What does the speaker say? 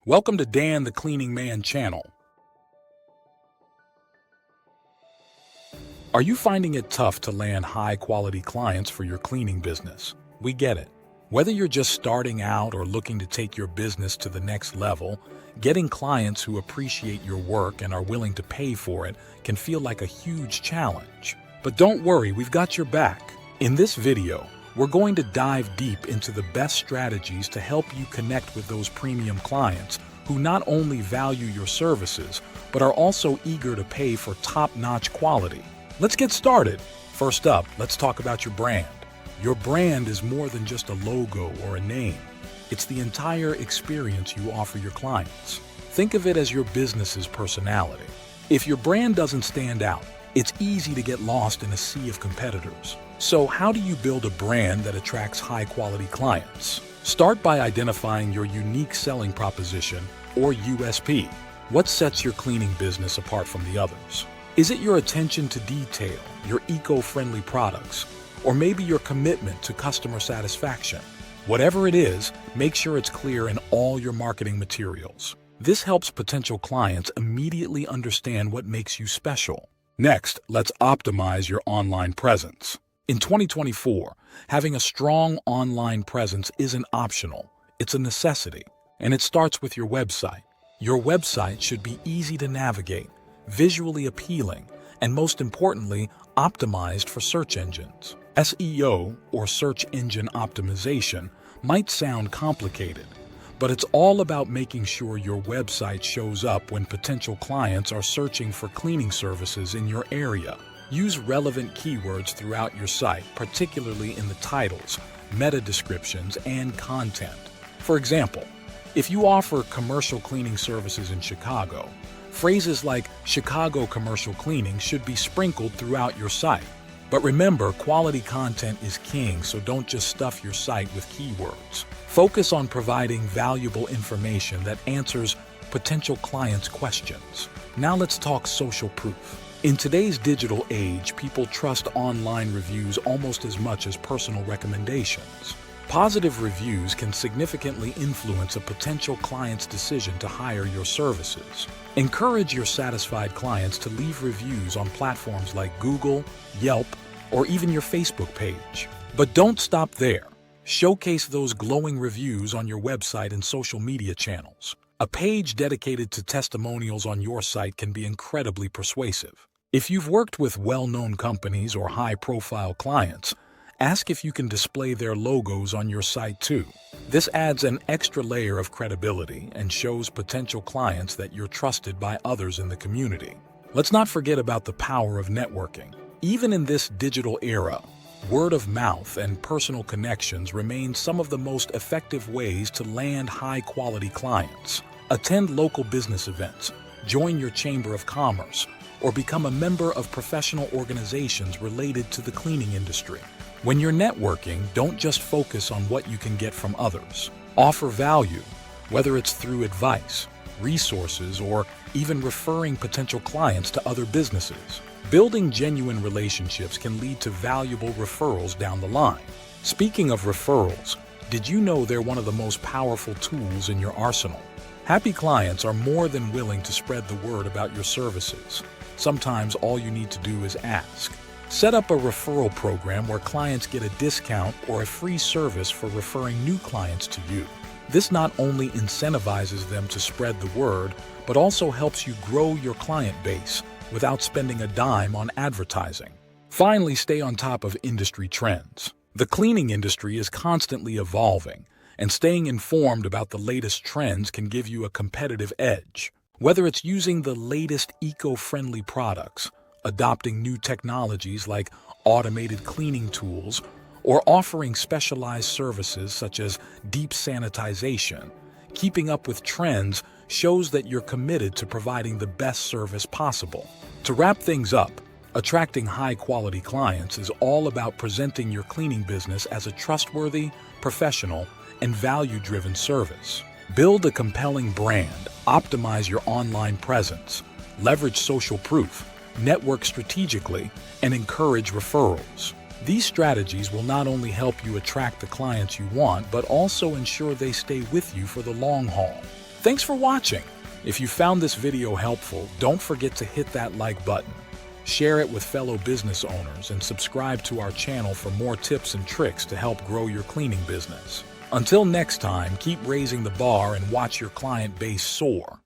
Welcome to Dan the Cleaning Man channel. Are you finding it tough to land high-quality clients for your cleaning business? We get it. Whether you're just starting out or looking to take your business to the next level, getting clients who appreciate your work and are willing to pay for it can feel like a huge challenge. But don't worry, we've got your back. In this video, we're going to dive deep into the best strategies to help you connect with those premium clients who not only value your services, but are also eager to pay for top-notch quality. Let's get started. First up, let's talk about your brand. Your brand is more than just a logo or a name. It's the entire experience you offer your clients. Think of it as your business's personality. If your brand doesn't stand out, it's easy to get lost in a sea of competitors. So how do you build a brand that attracts high-quality clients? Start by identifying your unique selling proposition, or USP. What sets your cleaning business apart from the others? Is it your attention to detail, your eco-friendly products, or maybe your commitment to customer satisfaction? Whatever it is, make sure it's clear in all your marketing materials. This helps potential clients immediately understand what makes you special. Next, let's optimize your online presence. In 2024, having a strong online presence isn't optional, it's a necessity, and it starts with your website. Your website should be easy to navigate, visually appealing, and most importantly, optimized for search engines. SEO, or search engine optimization, might sound complicated, but it's all about making sure your website shows up when potential clients are searching for cleaning services in your area. Use relevant keywords throughout your site, particularly in the titles, meta descriptions, and content. For example, if you offer commercial cleaning services in Chicago, phrases like Chicago commercial cleaning should be sprinkled throughout your site. But remember, quality content is king, so don't just stuff your site with keywords. Focus on providing valuable information that answers potential clients' questions. Now let's talk social proof. In today's digital age, people trust online reviews almost as much as personal recommendations. Positive reviews can significantly influence a potential client's decision to hire your services. Encourage your satisfied clients to leave reviews on platforms like Google, Yelp, or even your Facebook page. But don't stop there. Showcase those glowing reviews on your website and social media channels. A page dedicated to testimonials on your site can be incredibly persuasive. If you've worked with well-known companies or high-profile clients, ask if you can display their logos on your site too. This adds an extra layer of credibility and shows potential clients that you're trusted by others in the community. Let's not forget about the power of networking. Even in this digital era, word of mouth and personal connections remain some of the most effective ways to land high-quality clients. Attend local business events, join your chamber of commerce, or become a member of professional organizations related to the cleaning industry. When you're networking, don't just focus on what you can get from others. Offer value, whether it's through advice, resources, or even referring potential clients to other businesses. Building genuine relationships can lead to valuable referrals down the line. Speaking of referrals, did you know they're one of the most powerful tools in your arsenal? Happy clients are more than willing to spread the word about your services. Sometimes all you need to do is ask. Set up a referral program where clients get a discount or a free service for referring new clients to you. This not only incentivizes them to spread the word, but also helps you grow your client base without spending a dime on advertising. Finally, stay on top of industry trends. The cleaning industry is constantly evolving, and staying informed about the latest trends can give you a competitive edge. Whether it's using the latest eco-friendly products, adopting new technologies like automated cleaning tools, or offering specialized services such as deep sanitization, keeping up with trends shows that you're committed to providing the best service possible. To wrap things up, attracting high-quality clients is all about presenting your cleaning business as a trustworthy, professional, and value-driven service. Build a compelling brand, optimize your online presence, leverage social proof, network strategically, and encourage referrals. These strategies will not only help you attract the clients you want, but also ensure they stay with you for the long haul. Thanks for watching. If you found this video helpful, don't forget to hit that like button. Share it with fellow business owners and subscribe to our channel for more tips and tricks to help grow your cleaning business. Until next time, keep raising the bar and watch your client base soar.